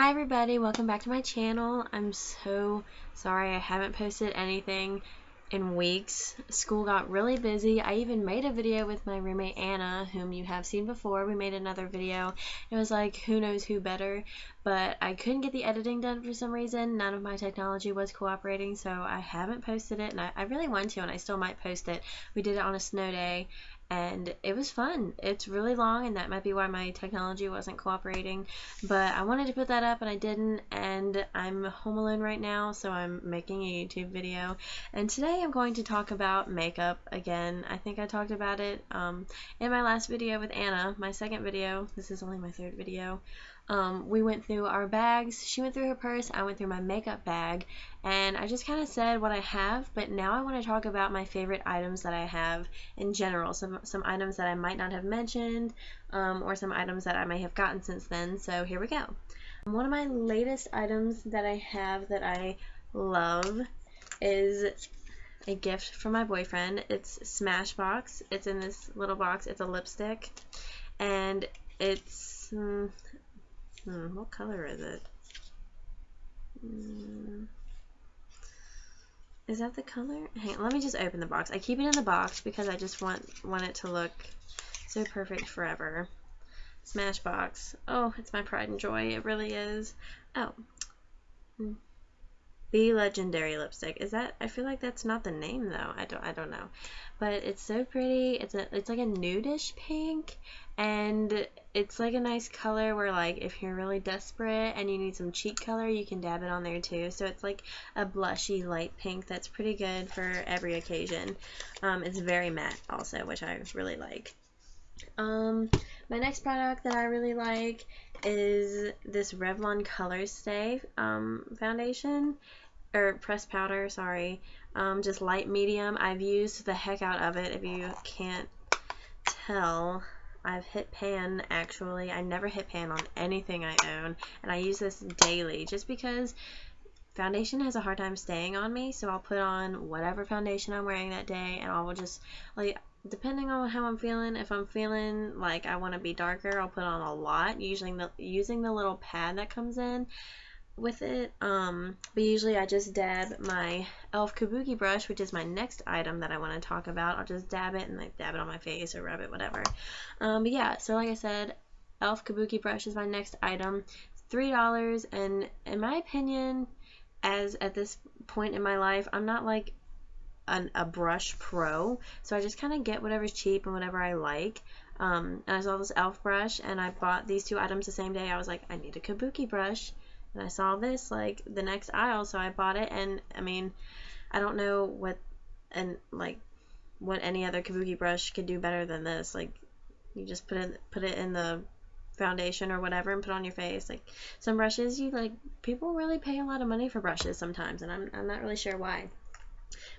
Hi everybody, welcome back to my channel. I'm so sorry I haven't posted anything in weeks. School got really busy. I even made a video with my roommate Anna, whom you have seen before. We made another video. It was like who knows who better, but I couldn't get the editing done for some reason. None of my technology was cooperating, so I haven't posted it, and I really want to, and I still might post it. We did it on a snow day, and it was fun. It's really long, and that might be why my technology wasn't cooperating, but I wanted to put that up and I didn't, and I'm home alone right now, so I'm making a YouTube video. And today I'm going to talk about makeup again. I think I talked about it in my last video with Anna, my second video. This is only my third video. We went through our bags. She went through her purse, I went through my makeup bag, and I just kind of said what I have, but now I want to talk about my favorite items that I have in general, some items that I might not have mentioned, or some items that I may have gotten since then. So here we go. One of my latest items that I have that I love is a gift from my boyfriend. It's Smashbox. It's in this little box. It's a lipstick, and it's what color is it? Is that the color? Hang on, let me just open the box. I keep it in the box because I just want it to look so perfect forever. Smashbox. Oh, it's my pride and joy. It really is. Oh. The Legendary lipstick. Is that? I feel like that's not the name though. I don't know. But it's so pretty. It's like a nudish pink, and it's like a nice color where, like, if you're really desperate and you need some cheek color, you can dab it on there too. So it's like a blushy light pink that's pretty good for every occasion. It's very matte also, which I really like. My next product that I really like is this Revlon Colorstay foundation, or pressed powder, sorry. Just light medium. I've used the heck out of it. If you can't tell, I've hit pan actually. I never hit pan on anything I own, and I use this daily just because foundation has a hard time staying on me, so I'll put on whatever foundation I'm wearing that day, and I will just, like, depending on how I'm feeling, if I'm feeling like I want to be darker, I'll put on a lot, using the little pad that comes in with it. But usually I just dab my e.l.f. Kabuki brush, which is my next item that I want to talk about. I'll just dab it and like dab it on my face or rub it, whatever. But yeah, so like I said, e.l.f. Kabuki brush is my next item. It's $3, and in my opinion, as at this point in my life, I'm not like a brush pro, so I just kind of get whatever's cheap and whatever I like. And I saw this e.l.f. brush, and I bought these two items the same day. I was like, I need a Kabuki brush, and I saw this like the next aisle, so I bought it. And I mean, I don't know what any other Kabuki brush could do better than this. Like, you just put it in the foundation or whatever and put on your face. Like, some brushes, people really pay a lot of money for brushes sometimes, and I'm not really sure why.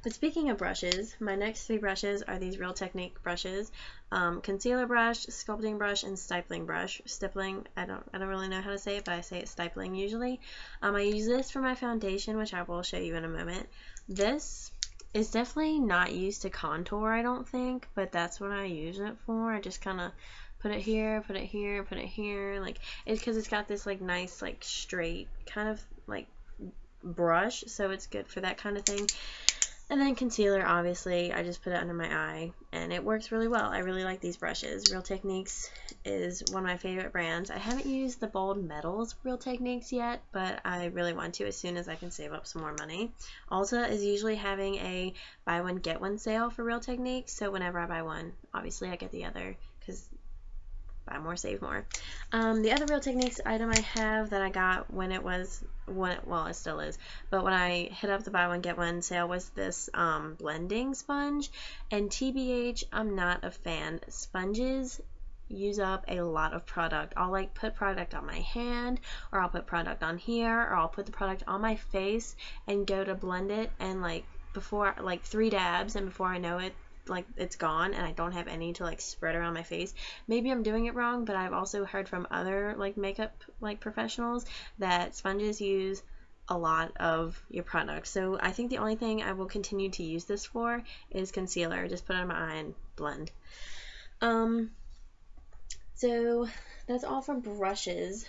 But speaking of brushes, my next three brushes are these Real Technique brushes: concealer brush, sculpting brush, and stippling brush. Stippling, I don't really know how to say it, but I say it stippling usually. I use this for my foundation, which I will show you in a moment. This is definitely not used to contour, I don't think, but that's what I use it for. I just kind of put it here, put it here, put it here. Like, it's because it's got this like nice, like, straight kind of like brush, so it's good for that kind of thing. And then concealer, obviously, I just put it under my eye, and it works really well. I really like these brushes. Real Techniques is one of my favorite brands. I haven't used the Bold Metals Real Techniques yet, but I really want to as soon as I can save up some more money. Ulta is usually having a buy one get one sale for Real Techniques, so whenever I buy one, obviously I get the other, because buy more, save more. The other Real Techniques item I have that I got when it still is, but when I hit up the buy one get one sale, was this blending sponge. And TBH, I'm not a fan. Sponges use up a lot of product. I'll like put product on my hand, or I'll put product on here, or I'll put the product on my face and go to blend it, and like before, like 3 dabs, and before I know it, like, it's gone, and I don't have any to like spread around my face. Maybe I'm doing it wrong, but I've also heard from other like makeup like professionals that sponges use a lot of your product. So I think the only thing I will continue to use this for is concealer. Just put it on my eye and blend. So that's all for brushes.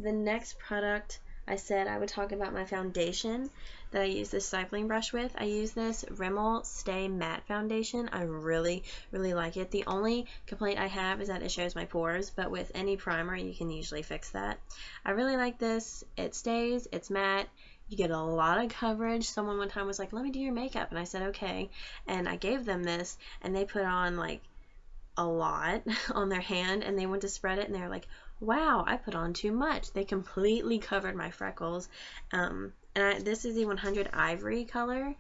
The next product, I said I would talk about my foundation that I use this stippling brush with. I use this Rimmel Stay Matte Foundation. I really, really like it. The only complaint I have is that it shows my pores, but with any primer, you can usually fix that. I really like this. It stays, it's matte. You get a lot of coverage. Someone one time was like, let me do your makeup. And I said, okay. And I gave them this, and they put on like a lot on their hand, and they went to spread it, and they were like, wow, I put on too much. They completely covered my freckles. This is the 100 Ivory color.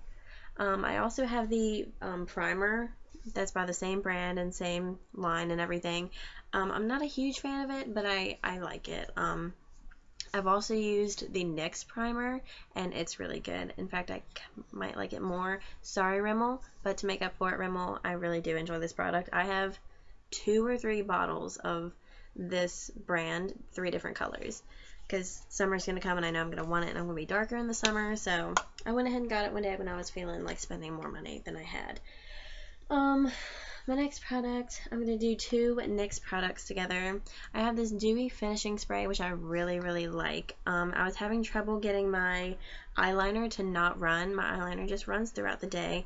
I also have the primer that's by the same brand and same line and everything. I'm not a huge fan of it, but I like it. I've also used the NYX primer, and it's really good. In fact, I might like it more. Sorry, Rimmel, but to make up for it, Rimmel, I really do enjoy this product. I have 2 or 3 bottles of this brand, 3 different colors, because summer's going to come and I know I'm going to want it, and I'm going to be darker in the summer, so I went ahead and got it one day when I was feeling like spending more money than I had. My next product, I'm going to do 2 NYX products together. I have this Dewy Finishing Spray, which I really, really like. I was having trouble getting my eyeliner to not run. My eyeliner just runs throughout the day.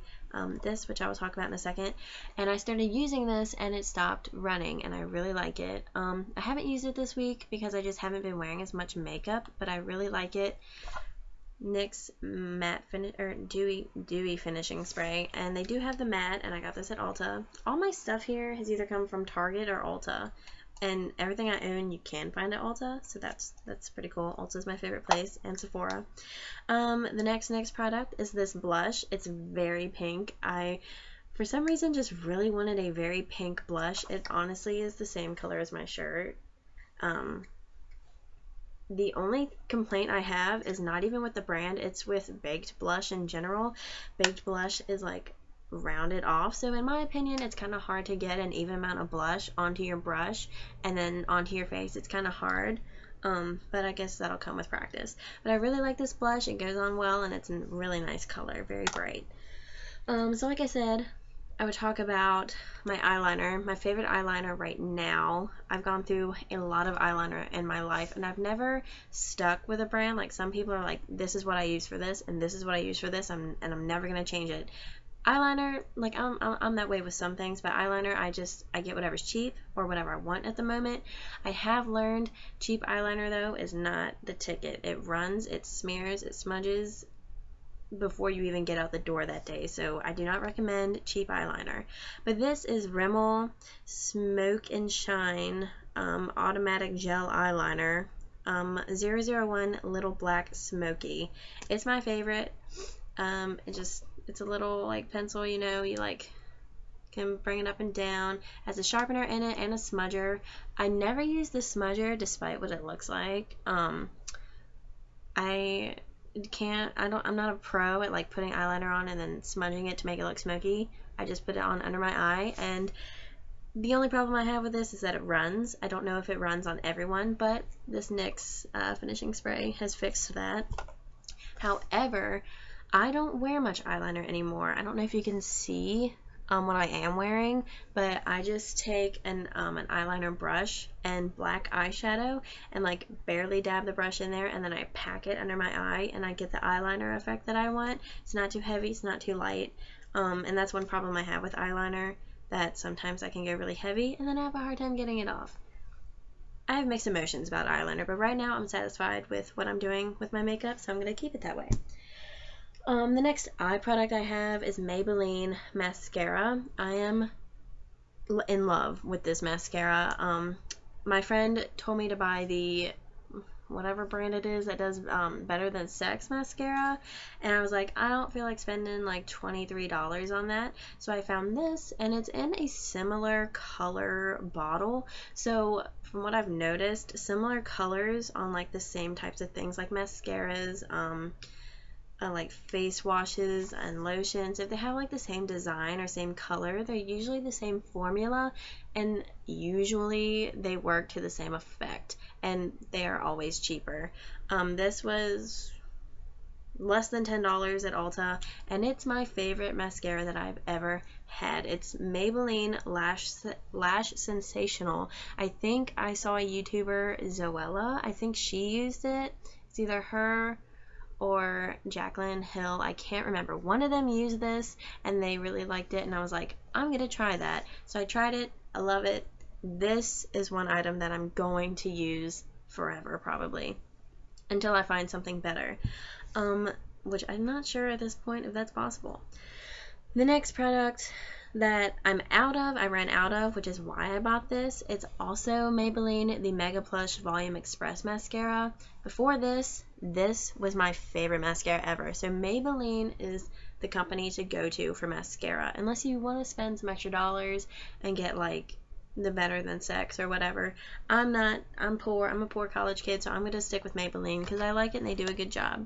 This, which I will talk about in a second. And I started using this, and it stopped running, and I really like it. I haven't used it this week because I just haven't been wearing as much makeup, but I really like it. NYX matte dewy finishing spray, and they do have the matte, and I got this at Ulta. All my stuff here has either come from Target or Ulta, and everything I own you can find at Ulta, so that's pretty cool. Ulta's my favorite place, and Sephora. The next product is this blush. It's very pink. I for some reason just really wanted a very pink blush. It honestly is the same color as my shirt. The only complaint I have is not even with the brand, it's with Baked Blush in general. Baked Blush is like rounded off, so in my opinion it's kind of hard to get an even amount of blush onto your brush and then onto your face. It's kind of hard, but I guess that'll come with practice. But I really like this blush. It goes on well, and it's a really nice color, very bright. So like I said, I would talk about my eyeliner. My favorite eyeliner right now. I've gone through a lot of eyeliner in my life, and I've never stuck with a brand. Like some people are like, this is what I use for this, and this is what I use for this, and I'm never gonna change it. Eyeliner, like I'm that way with some things, but eyeliner, I get whatever's cheap or whatever I want at the moment. I have learned cheap eyeliner though is not the ticket. It runs, it smears, it smudges before you even get out the door that day, so I do not recommend cheap eyeliner. But this is Rimmel Smoke and Shine Automatic Gel Eyeliner 001 Little Black Smoky. It's my favorite. It's a little like pencil, you know, you like can bring it up and down. Has a sharpener in it and a smudger. I never use the smudger despite what it looks like. I'm not a pro at like putting eyeliner on and then smudging it to make it look smoky. I just put it on under my eye, and the only problem I have with this is that it runs. I don't know if it runs on everyone, but this NYX finishing spray has fixed that. However, I don't wear much eyeliner anymore. I don't know if you can see what I am wearing, but I just take an eyeliner brush and black eyeshadow and like barely dab the brush in there, and then I pack it under my eye, and I get the eyeliner effect that I want. It's not too heavy, it's not too light, and that's one problem I have with eyeliner, that sometimes I can go really heavy and then I have a hard time getting it off. I have mixed emotions about eyeliner, but right now I'm satisfied with what I'm doing with my makeup, so I'm going to keep it that way. The next eye product I have is Maybelline mascara. I am in love with this mascara. My friend told me to buy the whatever brand it is that does Better Than Sex mascara, and I was like, I don't feel like spending like $23 on that, so I found this, and it's in a similar color bottle. So from what I've noticed, similar colors on like the same types of things like mascaras, like face washes and lotions, if they have like the same design or same color, they're usually the same formula, and usually they work to the same effect, and they are always cheaper. This was less than $10 at Ulta, and it's my favorite mascara that I've ever had. It's Maybelline Lash Sensational. I think I saw a YouTuber, Zoella, I think she used it. It's either her or Jaclyn Hill, I can't remember. One of them used this and they really liked it, and I was like, I'm gonna try that. So I tried it. I love it. This is one item that I'm going to use forever, probably, until I find something better, which I'm not sure at this point if that's possible. The next product that I ran out of, which is why I bought this. It's also Maybelline, the Mega Plush Volume Express Mascara. Before this was my favorite mascara ever. So Maybelline is the company to go to for mascara, unless you want to spend some extra dollars and get like the Better Than Sex or whatever. I'm poor. I'm a poor college kid, so I'm going to stick with Maybelline because I like it and they do a good job.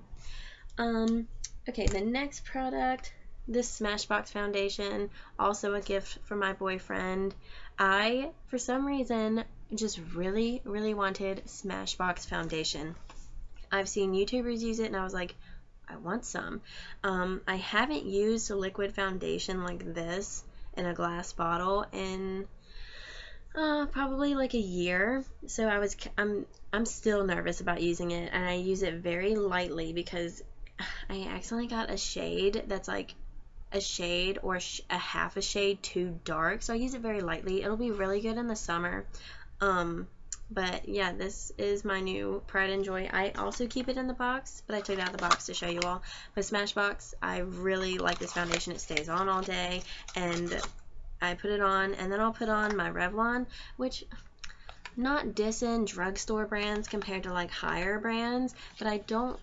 Okay, the next product, this Smashbox foundation, also a gift from my boyfriend. I, for some reason, just really, really wanted Smashbox foundation. I've seen YouTubers use it and I was like, I want some. I haven't used a liquid foundation like this in a glass bottle in probably like a year, so I'm still nervous about using it, and I use it very lightly because I accidentally got a shade that's like a shade or a half a shade too dark, so I use it very lightly. It'll be really good in the summer. But yeah, this is my new Pride and Joy. I also keep it in the box, but I took it out of the box to show you all. But Smashbox, I really like this foundation. It stays on all day, and I put it on, and then I'll put on my Revlon, which, not dissing drugstore brands compared to like higher brands, but I don't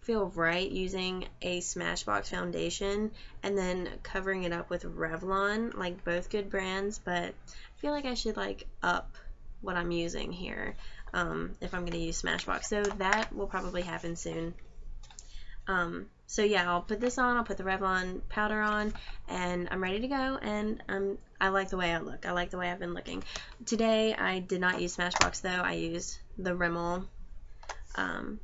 feel right using a Smashbox foundation and then covering it up with Revlon, like both good brands, but I feel like I should like up what I'm using here if I'm going to use Smashbox, so that will probably happen soon. So yeah, I'll put this on, I'll put the Revlon powder on, and I'm ready to go, and I like the way I look. I like the way I've been looking. Today, I did not use Smashbox, though. I used the Rimmel, and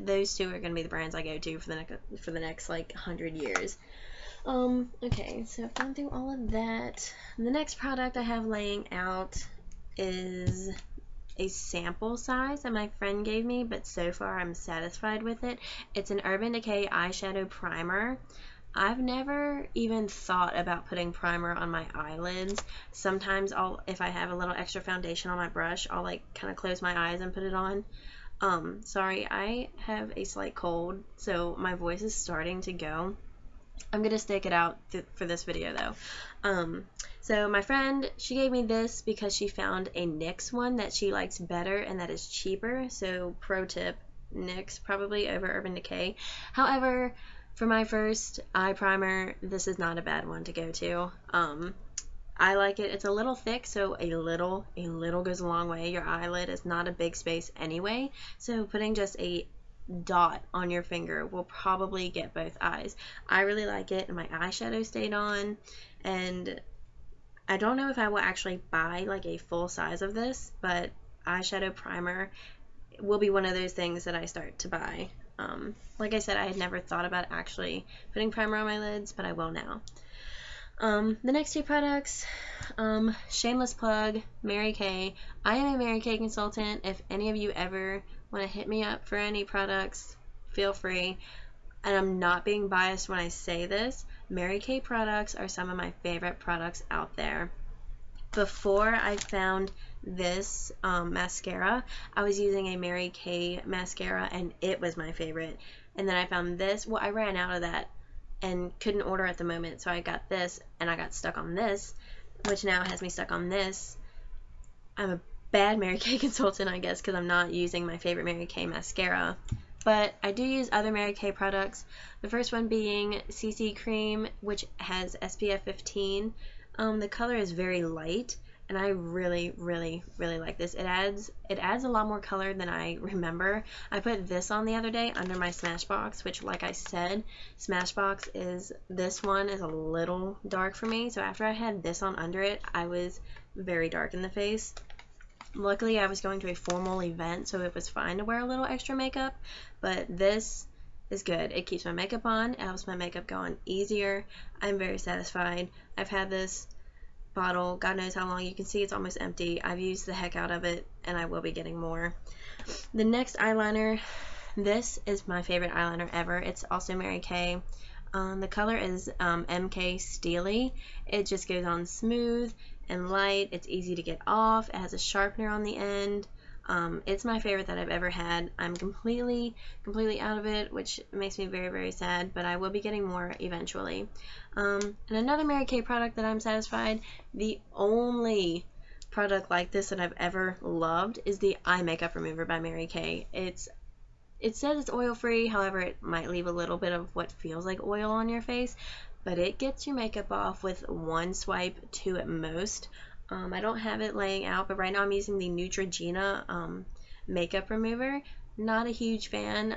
those two are going to be the brands I go to for the next, like, 100 years. Okay, so I've gone through all of that. The next product I have laying out is a sample size that my friend gave me, but so far I'm satisfied with it. It's an Urban Decay eyeshadow primer. I've never even thought about putting primer on my eyelids. Sometimes if I have a little extra foundation on my brush, I'll like kind of close my eyes and put it on. Sorry, I have a slight cold, so my voice is starting to go. I'm gonna stick it out for this video though. So my friend, she gave me this because she found a NYX one that she likes better and that is cheaper. So pro tip, NYX probably over Urban Decay. However, for my first eye primer, this is not a bad one to go to. I like it. It's a little thick, so a little goes a long way. Your eyelid is not a big space anyway, so putting just a dot on your finger will probably get both eyes. I really like it, and my eyeshadow stayed on, and I don't know if I will actually buy like a full size of this, but eyeshadow primer will be one of those things that I start to buy. Like I said, I had never thought about actually putting primer on my lids, but I will now. The next two products, shameless plug, Mary Kay. I am a Mary Kay consultant. If any of you ever want to hit me up for any products, feel free. And I'm not being biased when I say this. Mary Kay products are some of my favorite products out there. Before I found this mascara, I was using a Mary Kay mascara, and it was my favorite. And then I found this. Well, I ran out of that and couldn't order at the moment, so I got this, and I got stuck on this, which now has me stuck on this. I'm a bad Mary Kay consultant, I guess, because I'm not using my favorite Mary Kay mascara. But I do use other Mary Kay products. The first one being CC Cream, which has SPF 15. The color is very light, and I really, really, really like this. It adds a lot more color than I remember. I put this on the other day under my Smashbox, which, like I said, this one is a little dark for me. So after I had this on under it, I was very dark in the face. Luckily, I was going to a formal event, so it was fine to wear a little extra makeup, but this is good. It keeps my makeup on. It helps my makeup go on easier. I'm very satisfied. I've had this bottle, God knows how long. You can see it's almost empty. I've used the heck out of it, and I will be getting more. The next eyeliner, this is my favorite eyeliner ever. It's also Mary Kay. The color is MK Steely. It just goes on smooth and light. It's easy to get off. It has a sharpener on the end. It's my favorite that I've ever had. I'm completely out of it, which makes me very, very sad, but I will be getting more eventually. And another Mary Kay product that I'm satisfied, the only product like this that I've ever loved is the eye makeup remover by Mary Kay. It says it's oil-free, however, it might leave a little bit of what feels like oil on your face, but it gets your makeup off with one swipe, two at most. I don't have it laying out, but right now I'm using the Neutrogena makeup remover. Not a huge fan.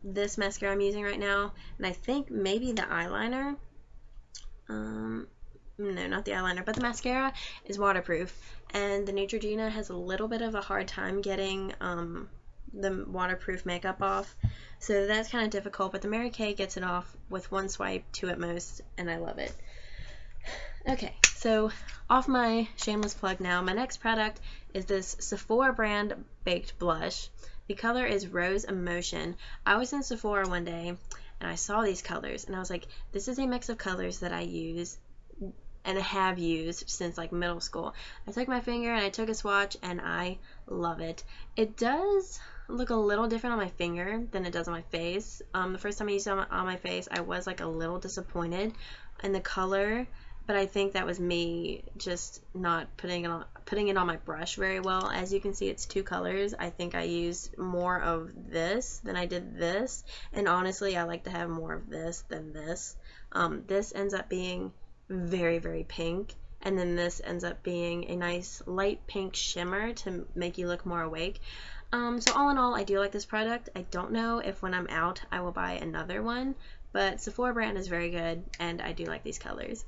This mascara I'm using right now, and I think maybe the eyeliner, no, not the eyeliner, but the mascara is waterproof, and the Neutrogena has a little bit of a hard time getting the waterproof makeup off, so that's kind of difficult, but the Mary Kay gets it off with one swipe, two at most, and I love it. Okay, so off my shameless plug now, my next product is this Sephora brand baked blush. The color is Rose Emotion. I was in Sephora one day and I saw these colors and I was like, this is a mix of colors that I use and have used since like middle school. I took my finger and I took a swatch and I love it. It does look a little different on my finger than it does on my face. The first time I used it on my face, I was like a little disappointed in the color, but I think that was me just not putting it on my brush very well. As you can see, it's two colors. I think I used more of this than I did this, and honestly, I like to have more of this than this. This ends up being very, very pink, and then this ends up being a nice light pink shimmer to make you look more awake. So all in all, I do like this product. I don't know if when I'm out I will buy another one, but Sephora brand is very good, and I do like these colors.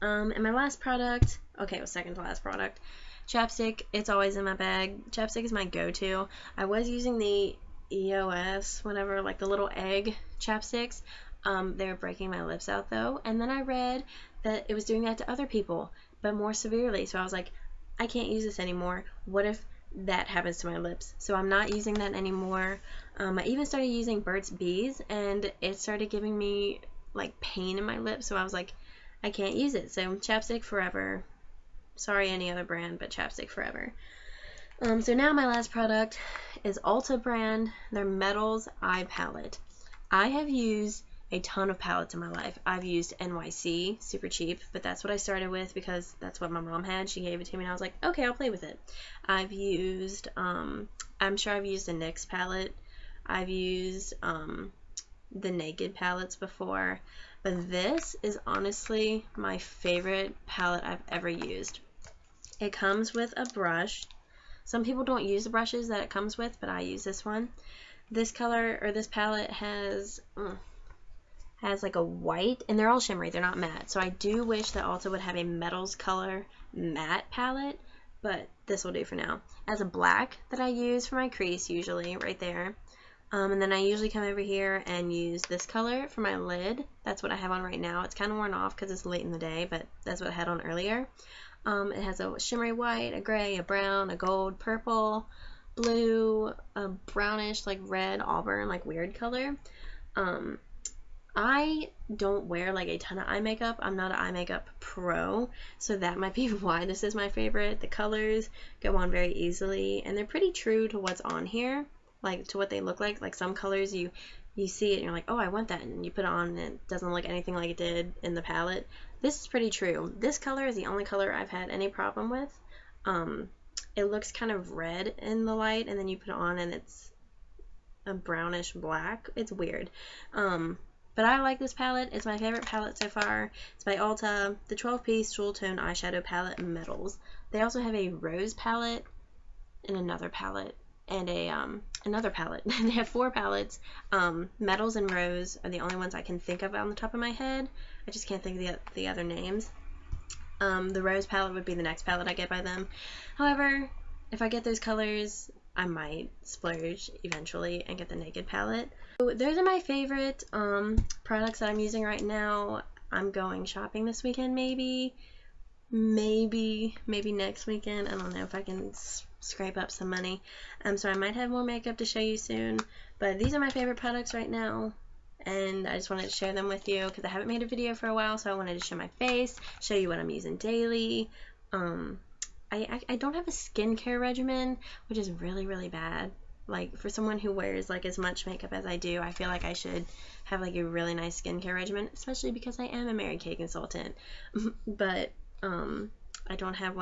And my last product, okay, it was second to last product, chapstick. It's always in my bag. Chapstick is my go-to. I was using the EOS, whatever, like the little egg chapsticks. They were breaking my lips out though, and then I read that it was doing that to other people, but more severely. So I was like, I can't use this anymore. What if that happens to my lips? So I'm not using that anymore. I even started using Burt's Bees, and it started giving me like pain in my lips. So I was like, I can't use it. So chapstick forever. Sorry, any other brand, but chapstick forever. So now my last product is Ulta brand, their Metals Eye Palette. I have used a ton of palettes in my life. I've used NYC, super cheap, but that's what I started with because that's what my mom had. She gave it to me and I was like, okay, I'll play with it. I've used, I'm sure I've used a NYX palette. I've used the Naked palettes before, but this is honestly my favorite palette I've ever used. It comes with a brush. Some people don't use the brushes that it comes with, but I use this one. This color, or this palette, has like a white, and they're all shimmery, they're not matte. So I do wish that Ulta would have a metals color matte palette, but this will do for now. It has a black that I use for my crease usually, right there. And then I usually come over here and use this color for my lid. That's what I have on right now. It's kind of worn off because it's late in the day, but that's what I had on earlier. It has a shimmery white, a gray, a brown, a gold, purple, blue, a brownish, like red, auburn, like weird color. I don't wear like a ton of eye makeup. I'm not an eye makeup pro, so that might be why this is my favorite. The colors go on very easily, and they're pretty true to what's on here, like to what they look like. Like some colors you see it and you're like, oh, I want that, and you put it on and it doesn't look anything like it did in the palette. This is pretty true. This color is the only color I've had any problem with. It looks kind of red in the light, and then you put it on and it's a brownish black. It's weird. But I like this palette. It's my favorite palette so far. It's by Ulta, the 12-piece Jewel Tone Eyeshadow Palette Metals. They also have a rose palette and another palette and a another palette. They have 4 palettes. Metals and rose are the only ones I can think of on the top of my head. I just can't think of the other names. The rose palette would be the next palette I get by them. However, if I get those colors, I might splurge eventually and get the Naked palette. So those are my favorite products that I'm using right now. I'm going shopping this weekend, maybe next weekend. I don't know if I can scrape up some money. So I might have more makeup to show you soon, but these are my favorite products right now, and I just wanted to share them with you because I haven't made a video for a while, so I wanted to show my face, show you what I'm using daily. I don't have a skincare regimen, which is really, really bad. Like, for someone who wears like as much makeup as I do, I feel like I should have like a really nice skincare regimen, especially because I am a Mary Kay consultant. But I don't have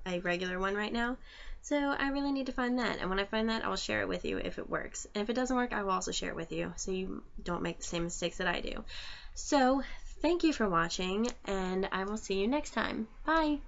a regular one right now, so I really need to find that, and when I find that, I'll share it with you if it works, and if it doesn't work, I will also share it with you so you don't make the same mistakes that I do. So thank you for watching, and I will see you next time. Bye.